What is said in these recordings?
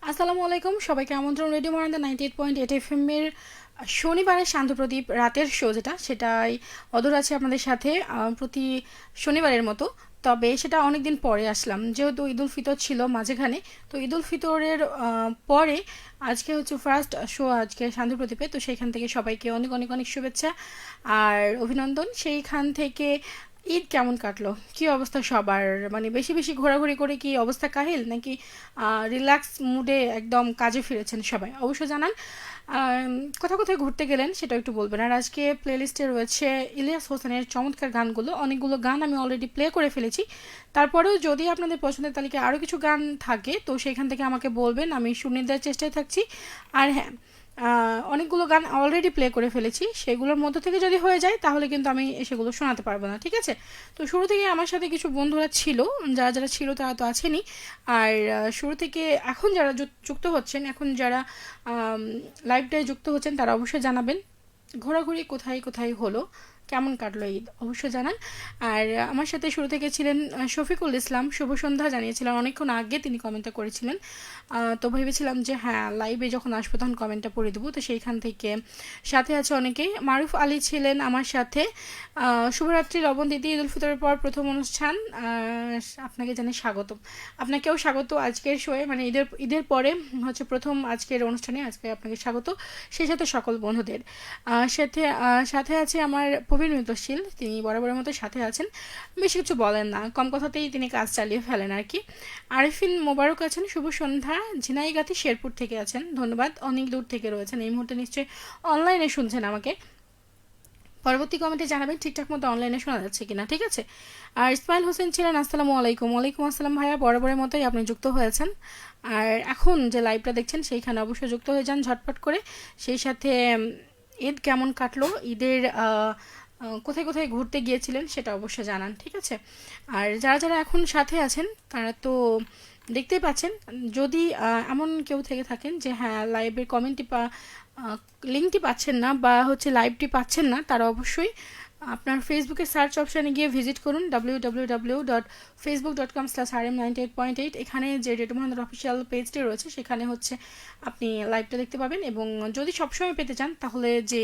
আসসালামু আলাইকুম, সবাইকে আমন্ত্রণ রেডিও মরান্দা 98.8 এফএম এর শনিবারের শান্ত প্রদীপ রাতের শো সেটাই অদূর আছে আপনাদের সাথে প্রতি শনিবারের মতো। তবে সেটা অনেক দিন পরে আসলাম, যেহেতু ঈদুল ফিতর ছিল মাঝখানে। তো ঈদুল ফিতরের পরে আজকে হচ্ছে ফার্স্ট শো আজকে শান্ত প্রদীপে। তো সেইখান থেকে সবাইকে অনেক অনেক অনেক শুভেচ্ছা আর অভিনন্দন। সেইখান থেকে ঈদ কেমন কাটলো, কি অবস্থা সবার? মানে বেশি বেশি ঘোরাঘুরি করে কি অবস্থা কাহিল, নাকি রিল্যাক্স মুডে একদম কাজে ফিরেছেন সবাই? অবশ্য জানান। কোথায় কোথায় ঘুরতে গেলেন সেটা একটু বলবেন। আর আজকে প্লেলিস্টে রয়েছে ইলিয়াস হোসেনের চমৎকার গানগুলো। অনেকগুলো গান আমি অলরেডি প্লে করে ফেলেছি। তারপরেও যদি আপনাদের পছন্দের তালিকায় আরও কিছু গান থাকে তো সেখান থেকে আমাকে বলবেন, আমি শুনে দেওয়ার চেষ্টায় থাকছি। আর হ্যাঁ, অনেকগুলো গান অলরেডি প্লে করে ফেলেছি, সেগুলোর মধ্য থেকে যদি হয়ে যায় তাহলে কিন্তু আমি সেগুলো শোনাতে পারবো না, ঠিক আছে? তো শুরু থেকে আমার সাথে কিছু বন্ধুরা ছিল, যারা যারা ছিল তারা তো আছেনই। আর শুরু থেকে এখন যারা যুক্ত হচ্ছেন, এখন যারা লাইভটায় যুক্ত হচ্ছেন তারা অবশ্যই জানাবেন ঘোরাঘুরি কোথায় কোথায় হলো, কেমন কাটলো ঈদ, অবশ্যই জানান। আর আমার সাথে শুরু থেকে ছিলেন শফিকুল ইসলাম, শুভ সন্ধ্যা জানিয়েছিলেন অনেকক্ষণ আগে, তিনি কমেন্টটা করেছিলেন। তো ভেবেছিলাম যে হ্যাঁ, লাইভে যখন আসবো তখন কমেন্টটা পড়ে দেবো। তো সেইখান থেকে সাথে আছে অনেকেই। মারুফ আলী ছিলেন আমার সাথে। শুভরাত্রি লবণ দিদি, ঈদুল ফিতরের পর প্রথম অনুষ্ঠান, আপনাকে জানাই স্বাগত। আপনাকেও স্বাগত আজকের শোয়ে, মানে ঈদের ঈদের পরে হচ্ছে প্রথম আজকের অনুষ্ঠানে, আজকে আপনাকে স্বাগত, সেই সাথে সকল বন্ধুদের। সাথে সাথে আছে আমার প্রবীণ মিত্রশীল, তিনি বরাবরের মতো সাথে আছেন। বেশি কিছু বলেন না, কম কথাতেই তিনি কাজ চালিয়ে ফেলেন আর কি। আরিফিন মোবারক আছেন, শুভ সন্ধ্যা, ঝিনাইগাতি শেরপুর থেকে আছেন, ধন্যবাদ। অনেক দূর থেকে রয়েছেন, এই মুহূর্তে নিশ্চয়ই অনলাইনে শুনছেন আমাকে। পরবর্তী কমেন্টে জানাবেন ঠিকঠাক মতো অনলাইনে শোনা যাচ্ছে কিনা, ঠিক আছে? আর ইসমাইল হোসেন ছিলেন, আসসালামু আলাইকুম। ওয়ালাইকুম আসসালাম ভাইয়া, বরাবরের মতোই আপনি যুক্ত হয়েছেন। আর এখন যে লাইভটা দেখছেন সেইখানে অবশ্যই যুক্ত হয়ে যান ঝটপট করে। সেই সাথে ঈদ কেমন কাটলো, ঈদের কোথায় কোথায় ঘুরতে গিয়েছিলেন সেটা অবশ্যই জানান, ঠিক আছে? আর যারা যারা এখন সাথে আছেন তারা তো দেখতেই পাচ্ছেন। যদি এমন কেউ থেকে থাকেন যে হ্যাঁ, লাইভের কমেন্টটি লিঙ্কটি পাচ্ছেন না বা হচ্ছে লাইভটি পাচ্ছেন না, তারা অবশ্যই আপনার ফেসবুকের সার্চ অপশানে গিয়ে ভিজিট করুন www.facebook.com/rm98.8। এখানে যে রেডিও মহানন্দার অফিসিয়াল পেজটি রয়েছে সেখানে হচ্ছে আপনি লাইভটা দেখতে পাবেন। এবং যদি সবসময় পেতে চান তাহলে যে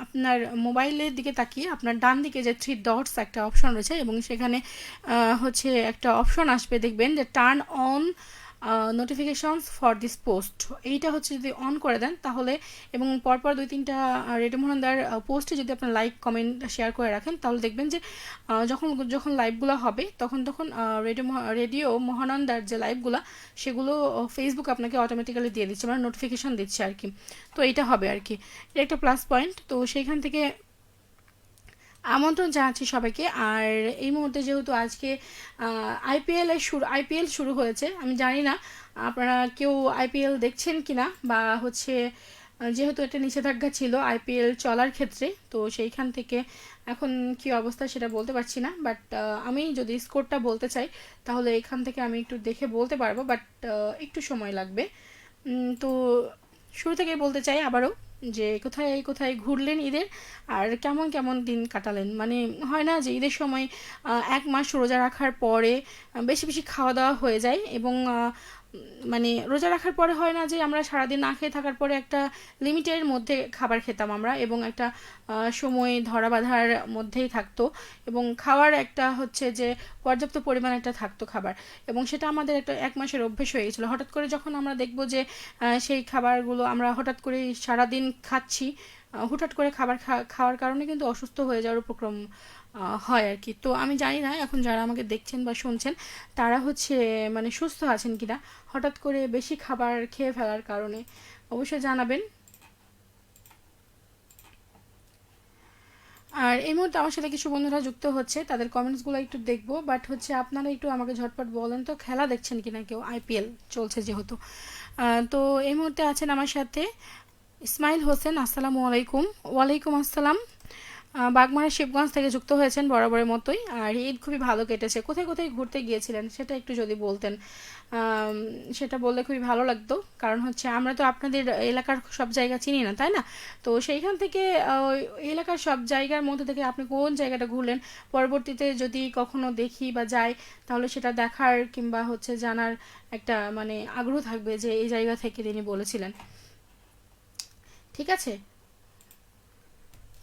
আপনার মোবাইলের দিকে তাকিয়ে আপনার ডান দিকে যে 3 ডটস একটা অপশন রয়েছে এবং সেখানে হচ্ছে একটা অপশন আসবে, দেখবেন যে turn on notifications for this post. এইটা হচ্ছে যদি অন করে দেন তাহলে, এবং পরপর 2-3টা রেডিও মহানন্দার পোস্টে যদি আপনার লাইক কমেন্ট শেয়ার করে রাখেন তাহলে দেখবেন যে যখন যখন লাইভগুলো হবে তখন তখন রেডিও মহানন্দার যে লাইভগুলো সেগুলো ফেসবুক আপনাকে অটোমেটিক্যালি দিয়ে দিচ্ছে, মানে নোটিফিকেশন দিচ্ছে আর কি। তো এইটা হবে আর কি, এটা একটা প্লাস পয়েন্ট। তো সেইখান থেকে আমন্ত্রণ জানাচ্ছি সবাইকে। আর এই মুহূর্তে যেহেতু আজকে আইপিএল শুরু হয়েছে, আমি জানি না আপনারা কেউ আইপিএল দেখছেন কিনা, বা হচ্ছে যেহেতু এটা নিষেধাজ্ঞা ছিল আইপিএল চলার ক্ষেত্রে, তো সেইখান থেকে এখন কি অবস্থা সেটা বলতে পারছি না। বাট আমি যদি স্কোরটা বলতে চাই তাহলে এখান থেকে আমি একটু দেখে বলতে পারবো, বাট একটু সময় লাগবে। তো শুরু থেকে বলতে চাই আবারও যে কোথায় কোথায় ঘুরলেন ঈদের, আর কেমন কেমন দিন কাটালেন। মানে হয় না যে ঈদের সময় 1 মাস রোজা রাখার পরে বেশি বেশি খাওয়া দাওয়া হয়ে যায়, এবং মানে রোজা রাখার পরে হয় না যে আমরা সারাদিন না খেয়ে থাকার পরে একটা লিমিটের মধ্যে খাবার খেতাম আমরা, এবং একটা সময় ধরা বাঁধার মধ্যেই থাকতো, এবং খাওয়ার একটা হচ্ছে যে পর্যাপ্ত পরিমাণ একটা থাকতো খাবার, এবং সেটা আমাদের একটা 1 মাসের অভ্যেস হয়ে গেছিলো। হঠাৎ করে যখন আমরা দেখবো যে সেই খাবারগুলো আমরা হঠাৎ করে সারাদিন খাচ্ছি, হুটহাট করে খাওয়ার কারণে কিন্তু অসুস্থ হয়ে যাওয়ার উপক্রম হয় আর কি। তো আমি জানি না এখন যারা আমাকে দেখছেন বা শুনছেন তারা হচ্ছে মানে সুস্থ আছেন কিনা হঠাৎ করে বেশি খাবার খেয়ে ফেলার কারণে, অবশ্যই জানাবেন। আর এই মুহূর্তে আমার সাথে কিছু বন্ধুরা যুক্ত হচ্ছে, তাদের কমেন্টসগুলো একটু দেখবো। বাট হচ্ছে আপনারা একটু আমাকে ঝটপট বলেন তো খেলা দেখছেন কিনা কেউ, আইপিএল চলছে যেহেতু। তো এই মুহূর্তে আছেন আমার সাথে ইসমাইল হোসেন, আসসালামু আলাইকুম। ওয়ালাইকুম আসসালাম। বাগমারা শিবগঞ্জ থেকে যুক্ত হয়েছেন বরাবরের মতোই। আর ঈদ খুবই ভালো কেটেছে। কোথায় কোথায় ঘুরতে গিয়েছিলেন সেটা একটু যদি বলতেন, আম, সেটা বললে খুবই ভালো লাগতো। কারণ হচ্ছে আমরা তো আপনাদের এলাকার সব জায়গা চিনি না, তাই না? তো সেইখান থেকে ওই এলাকার সব জায়গার মধ্যে থেকে আপনি কোন জায়গাটা ঘুরলেন, পরবর্তীতে যদি কখনো দেখি বা যাই, তাহলে সেটা দেখার কিংবা হচ্ছে জানার একটা মানে আগ্রহ থাকবে যে এই জায়গা থেকে তিনি বলেছিলেন। ঠিক আছে।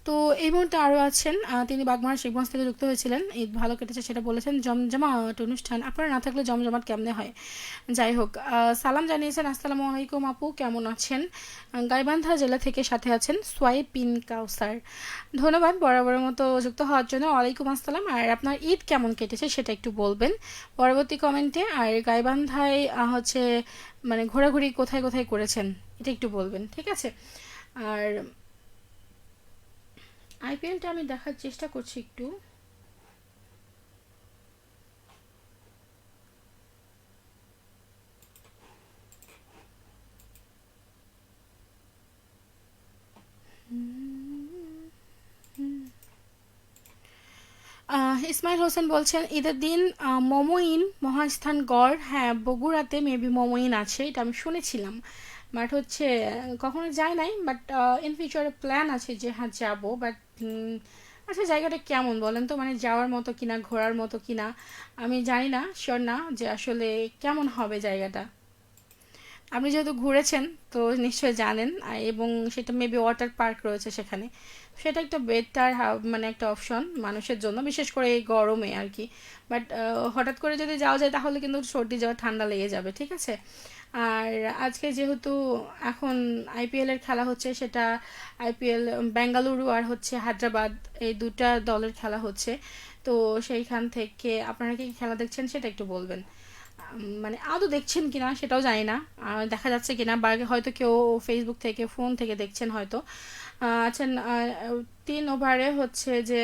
তো এই মুহূর্তে আরও আছেন, তিনি বাগমারা শিবগঞ্জ থেকে যুক্ত হয়েছিলেন। ঈদ ভালো কেটেছে সেটা বলেছেন। জমজমাট অনুষ্ঠান, আপনারা না থাকলে জমজমাট কেমনে হয়? যাই হোক, সালাম জানিয়েছেন। আসসালামু আলাইকুম আপু, কেমন আছেন? গাইবান্ধা জেলা থেকে সাথে আছেন সোয়াই পিন কাউসার। ধন্যবাদ বরাবরের মতো যুক্ত হওয়ার জন্য। ওয়ালাইকুম আসসালাম। আর আপনার ঈদ কেমন কেটেছে সেটা একটু বলবেন পরবর্তী কমেন্টে। আর গাইবান্ধায় হচ্ছে মানে ঘোরাঘুরি কোথায় কোথায় করেছেন এটা একটু বলবেন, ঠিক আছে? আর আইপিএলটা আমি দেখার চেষ্টা করছি একটু। ইসমাইল হোসেন বলছেন ঈদের দিন মমইন মহাস্থানগড়, হ্যাঁ বগুড়াতে মেবি মমইন আছে, এটা আমি শুনেছিলাম। বাট হচ্ছে কখনো যাই নাই, বাট ইন ফিউচারে প্ল্যান আছে যে হ্যাঁ যাবো। বাট আচ্ছা, জায়গাটা কেমন বলেন তো, মানে যাওয়ার মতো কিনা, ঘোরার মতো কিনা আমি জানি না, শিওর না যে আসলে কেমন হবে জায়গাটা। আপনি যেহেতু ঘুরেছেন তো নিশ্চয়ই জানেন, এবং সেটা মেবি ওয়াটার পার্ক রয়েছে সেখানে। সেটা একটা বেটার মানে একটা অপশন মানুষের জন্য, বিশেষ করে এই গরমে আর কি। বাট হঠাৎ করে যদি যাওয়া যায় তাহলে কিন্তু সর্দি জ্বর ঠান্ডা লেগে যাবে, ঠিক আছে? আর আজকে যেহেতু এখন আইপিএল এর খেলা হচ্ছে, সেটা আইপিএল বেঙ্গালুরু আর হচ্ছে হায়দ্রাবাদ, এই দুটা দলের খেলা হচ্ছে। তো সেইখান থেকে আপনারা কি খেলা দেখছেন সেটা একটু বলবেন। মানে আদৌ দেখছেন কিনা সেটাও জানি না, দেখা যাচ্ছে কিনা, বা হয়তো কেউ ফেসবুক থেকে ফোন থেকে দেখছেন হয়তো। আছেন 3 ওভারে হচ্ছে যে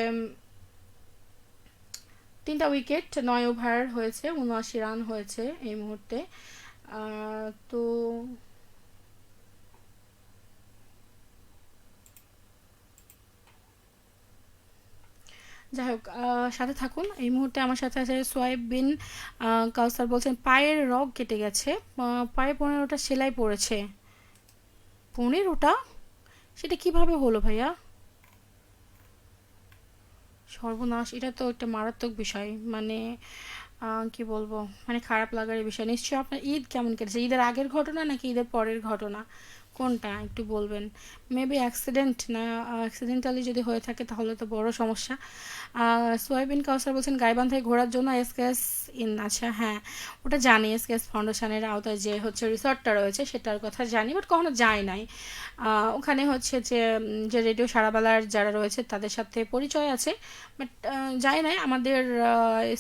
3টা উইকেট, 9 ওভার হয়েছে, 79 রান হয়েছে এই মুহূর্তে। তো যাই হোক, সাথে থাকুন। এই মুহূর্তে আমার সাথে আছে সোয়াইব বিন কাউসার। বলছেন পায়ের রগ কেটে গেছে, পায়ে 15টা সেলাই পড়েছে। 15টা? সেটা কিভাবে হলো ভাইয়া? সর্বনাশ, এটা তো একটা মারাত্মক বিষয়। মানে কি বলবো, মানে খারাপ লাগার বিষয়। নিশ্চয়ই আপনার ঈদ কেমন কেটেছে? ঈদের আগের ঘটনা নাকি ঈদের পরের ঘটনা, কোনটা একটু বলবেন? মেবি অ্যাক্সিডেন্ট, না অ্যাক্সিডেন্টালি যদি হয়ে থাকে তাহলে তো বড় সমস্যা। সোয়াইবিন কাউসার বলছেন গাইবান্ধায় ঘোরার জন্য এসকেএস ইন, আচ্ছা হ্যাঁ, ওটা জানি। এসকেএস ফাউন্ডেশনের আওতায় যে হচ্ছে রিসর্টটা রয়েছে সেটার কথা জানি, বাট কখনো যাই নাই। ওখানে হচ্ছে যে যে রেডিও সারাবেলার যারা রয়েছে তাদের সাথে পরিচয় আছে, বাট যাই নাই। আমাদের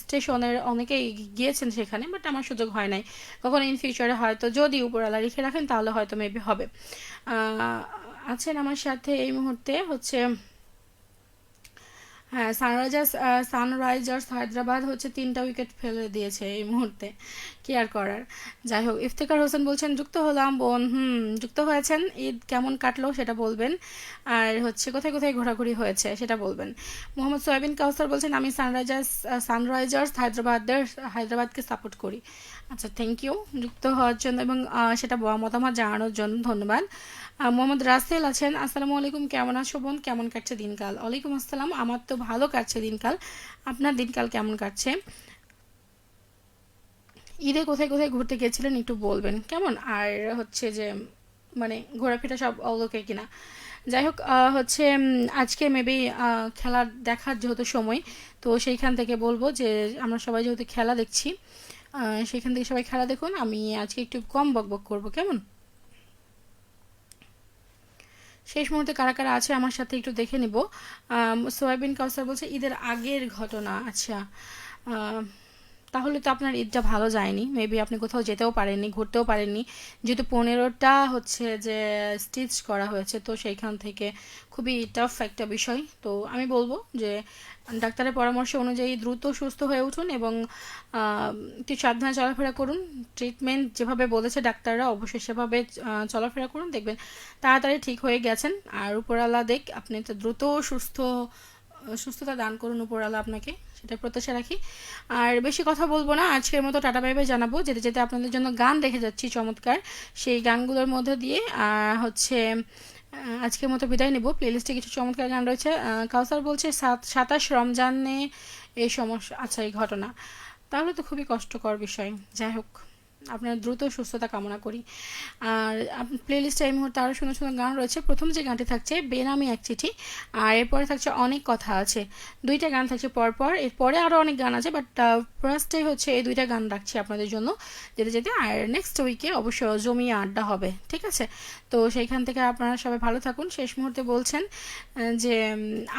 স্টেশনের অনেকেই গিয়েছেন সেখানে, বাট আমার সুযোগ হয় নাই। কখনো ইন ফিউচারে হয়তো যদি উপরওয়ালা লিখে রাখেন তাহলে হয়তো মেবি হবে। আছেন আমার সাথে এই মুহূর্তে হচ্ছে, হ্যাঁ, সানরাইজার্স হায়দ্রাবাদ হচ্ছে 3টা উইকেট ফেলে দিয়েছে এই মুহূর্তে, কি আর করার। যাই হোক, ইফতেখার হোসেন বলছেন যুক্ত হলাম বোন। যুক্ত হয়েছেন, ঈদ কেমন কাটলো সেটা বলবেন। আর হচ্ছে কোথায় কোথায় ঘোরাঘুরি হয়েছে সেটা বলবেন। মোহাম্মদ সোয়াবিন কাউসার বলছেন আমি সানরাইজার্স হায়দ্রাবাদকে সাপোর্ট করি। আচ্ছা, থ্যাংক ইউ যুক্ত হওয়ার জন্য এবং সেটা মতামত জানানোর জন্য ধন্যবাদ। মোহাম্মদ রাসেল আছেন। আসসালামু আলাইকুম, কেমন আছো বোন, কেমন কাটছে দিনকাল? ওয়ালাইকুম আসসালাম, আমার তো ভালো কাটছে দিনকাল। আপনার দিনকাল কেমন কাটছে? ঈদে কোথায় কোথায় ঘুরতে গিয়েছিলেন একটু বলবেন কেমন? আর হচ্ছে যে মানে ঘোরাফেরা সব ওকে কিনা। যাই হোক, হচ্ছে আজকে মেবি খেলা দেখার যেহেতু সময়, তো সেইখান থেকে বলবো যে আমরা সবাই যেহেতু খেলা দেখছি, সেখান থেকে সবাই খেলা দেখুন। আমি আজকে একটু কম বকবক করবো, কেমন? শেষ মুহূর্তে কারা কারা আছে আমার সাথে একটু দেখে নিব। সোয়াবিন কাউসার বলছে ঈদের আগের ঘটনা, আচ্ছা। আহ, তাহলে তো আপনার ঈদটা ভালো যায়নি, মেবি আপনি কোথাও যেতেও পারেননি, ঘুরতেও পারেননি। যেহেতু 15টা হচ্ছে যে স্টিচ করা হয়েছে, তো সেইখান থেকে খুবই টাফ একটা বিষয়। তো আমি বলবো যে ডাক্তারের পরামর্শ অনুযায়ী দ্রুত সুস্থ হয়ে উঠুন এবং একটু সাবধানে চলাফেরা করুন। ট্রিটমেন্ট যেভাবে বলেছে ডাক্তাররা অবশ্যই সেভাবে চলাফেরা করুন, দেখবেন তাড়াতাড়ি ঠিক হয়ে গেছেন। আর উপরালা দেখ আপনি তো দ্রুত সুস্থ সুস্থতা দান করুন উপরওয়ালা আপনাকে, সেটা প্রত্যাশা রাখি। আর বেশি কথা বলবো না, আজকের মতো টাটা বাই বাই জানাবো। যেতে যেতে আপনাদের জন্য গান রেখে যাচ্ছি চমৎকার, সেই গানগুলোর মধ্যে দিয়ে হচ্ছে আজকের মতো বিদায় নেব। প্লেলিস্টে কিছু চমৎকার গান রয়েছে। কাউসার বলছে 27 রমজানে এই সমস্যা, আচ্ছা এই ঘটনা, তাহলে তো খুবই কষ্টকর বিষয়। যাই হোক, আপনার দ্রুত সুস্থতা কামনা করি। আর প্লেলিস্টে এই মুহূর্তে আরও সুন্দর সুন্দর গান রয়েছে। প্রথম যে গানটি থাকছে বেনামি এক চিঠি, আর এরপরে থাকছে অনেক কথা আছে। দুইটা গান থাকছে পরপর, এরপরে আরও অনেক গান আছে, বাট ফার্স্টে হচ্ছে এই দুইটা গান রাখছি আপনাদের জন্য যেতে যেতে। আর নেক্সট উইকে অবশ্য জমিয়ে আড্ডা হবে, ঠিক আছে? তো সেইখান থেকে আপনারা সবাই ভালো থাকুন। শেষ মুহূর্তে বলছেন যে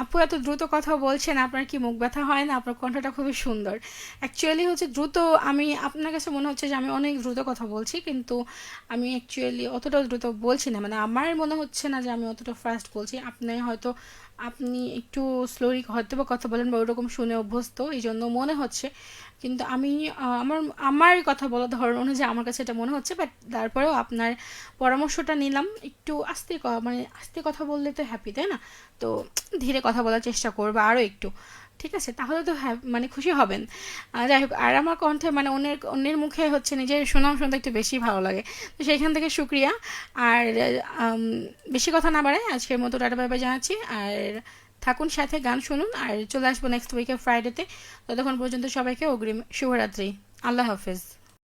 আপু এত দ্রুত কথা বলছেন, আপনার কি মুখ ব্যথা হয় না? আপনার কণ্ঠটা খুবই সুন্দর। অ্যাকচুয়ালি হচ্ছে দ্রুত, আমি আপনার কাছে মনে হচ্ছে যে আমি অনেক দ্রুত কথা বলছি, কিন্তু আমি অ্যাকচুয়ালি অতটা দ্রুত বলছি না। মানে আমার মনে হচ্ছে না যে আমি অতটা ফাস্ট বলছি। আপনি একটু স্লোলি হয়তো বা কথা বলেন বা ওরকম শুনে অভ্যস্ত, এই জন্য মনে হচ্ছে। কিন্তু আমি আমার আমার কথা বলার ধরন অনুযায়ী আমার কাছে এটা মনে হচ্ছে। বাট তারপরেও আপনার পরামর্শটা নিলাম, একটু মানে আস্তে কথা বললে তো হ্যাপি, তাই না? তো ধীরে কথা বলার চেষ্টা করবো আরও একটু, ঠিক আছে? তাহলে তো মানে খুশি হবেন। যাই হোক, আর আমার কণ্ঠে মানে অন্যের মুখে হচ্ছে নিজের সুনাম শুনতে একটু বেশি ভালো লাগে, তো সেইখান থেকে শুক্রিয়া। আর বেশি কথা না বাড়ায় আজকের মতো টাটা বাই বাই জানাচ্ছি। আর থাকুন সাথে, গান শুনুন, আর চলে আসবো নেক্সট উইকে ফ্রাইডেতে। ততক্ষণ পর্যন্ত সবাইকে অগ্রিম শুভরাত্রি। আল্লাহ হাফেজ।